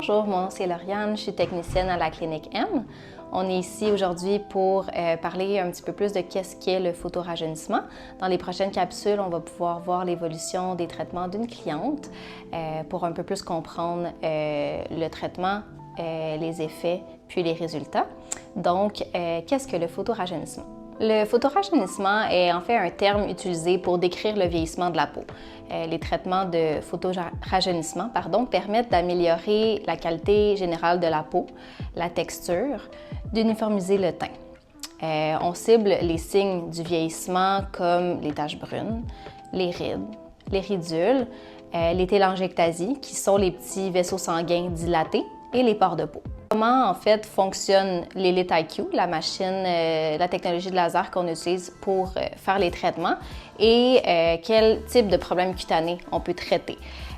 Bonjour, mon nom c'est Lauriane, je suis technicienne à la clinique M. On est ici aujourd'hui pour parler un petit peu plus de qu'est-ce qu'est le photorajeunissement. Dans les prochaines capsules, on va pouvoir voir l'évolution des traitements d'une cliente pour un peu plus comprendre le traitement, les effets, puis les résultats. Donc, qu'est-ce que le photorajeunissement? Le photorajeunissement est en fait un terme utilisé pour décrire le vieillissement de la peau. Les traitements de photorajeunissement permettent d'améliorer la qualité générale de la peau, la texture, d'uniformiser le teint. On cible les signes du vieillissement comme les taches brunes, les rides, les ridules, les télangiectasies qui sont les petits vaisseaux sanguins dilatés et les pores de peau. Comment en fait fonctionne l'Elite IQ, la machine, la technologie de laser qu'on utilise pour faire les traitements et quel type de problème cutané on peut traiter.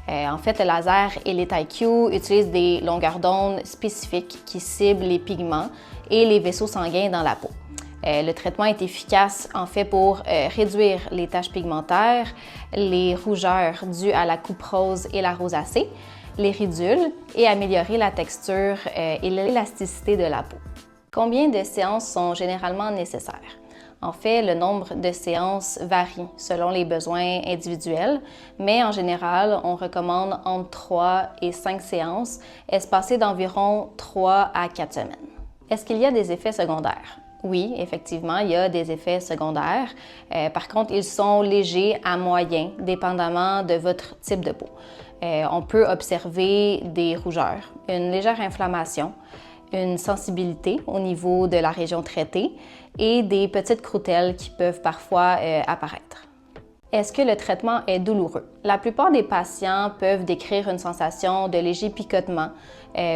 En fait, le laser Elite IQ utilise des longueurs d'onde spécifiques qui ciblent les pigments et les vaisseaux sanguins dans la peau. Le traitement est efficace en fait pour réduire les taches pigmentaires, les rougeurs dues à la coupe rose et la rosacée, les ridules et améliorer la texture et l'élasticité de la peau. Combien de séances sont généralement nécessaires? En fait, le nombre de séances varie selon les besoins individuels, mais en général, on recommande entre 3 et 5 séances, espacées d'environ 3 à 4 semaines. Est-ce qu'il y a des effets secondaires? Oui, effectivement, il y a des effets secondaires. Par contre, ils sont légers à moyens, dépendamment de votre type de peau. On peut observer des rougeurs, une légère inflammation, une sensibilité au niveau de la région traitée et des petites croutelles qui peuvent parfois apparaître. Est-ce que le traitement est douloureux? La plupart des patients peuvent décrire une sensation de léger picotement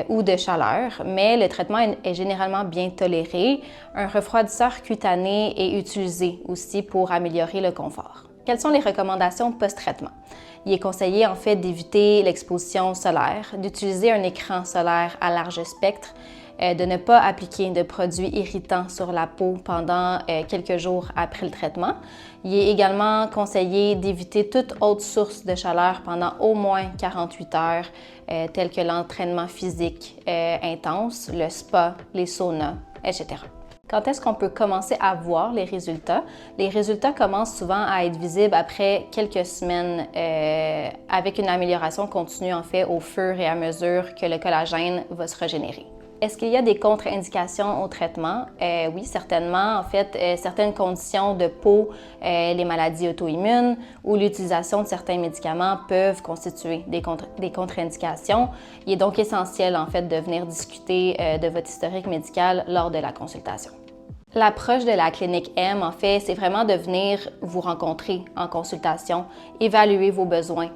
ou de chaleur, mais le traitement est généralement bien toléré. Un refroidisseur cutané est utilisé aussi pour améliorer le confort. Quelles sont les recommandations post-traitement? Il est conseillé en fait d'éviter l'exposition solaire, d'utiliser un écran solaire à large spectre, de ne pas appliquer de produits irritants sur la peau pendant quelques jours après le traitement. Il est également conseillé d'éviter toute autre source de chaleur pendant au moins 48 heures, telles que l'entraînement physique intense, le spa, les saunas, etc. Quand est-ce qu'on peut commencer à voir les résultats? Les résultats commencent souvent à être visibles après quelques semaines avec une amélioration continue en fait au fur et à mesure que le collagène va se régénérer. Est-ce qu'il y a des contre-indications au traitement? Oui, certainement. En fait, certaines conditions de peau, les maladies auto-immunes ou l'utilisation de certains médicaments peuvent constituer des contre-indications. Il est donc essentiel en fait de venir discuter de votre historique médical lors de la consultation. L'approche de la clinique M, en fait, c'est vraiment de venir vous rencontrer en consultation, évaluer vos besoins,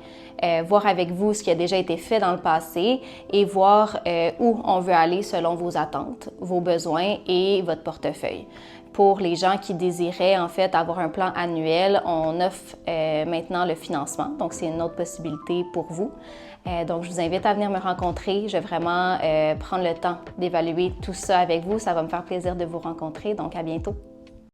voir avec vous ce qui a déjà été fait dans le passé et voir où on veut aller selon vos attentes, vos besoins et votre portefeuille. Pour les gens qui désiraient en fait avoir un plan annuel, on offre maintenant le financement, donc c'est une autre possibilité pour vous. Donc je vous invite à venir me rencontrer. Je vais vraiment prendre le temps d'évaluer tout ça avec vous. Ça va me faire plaisir de vous rencontrer, donc à bientôt.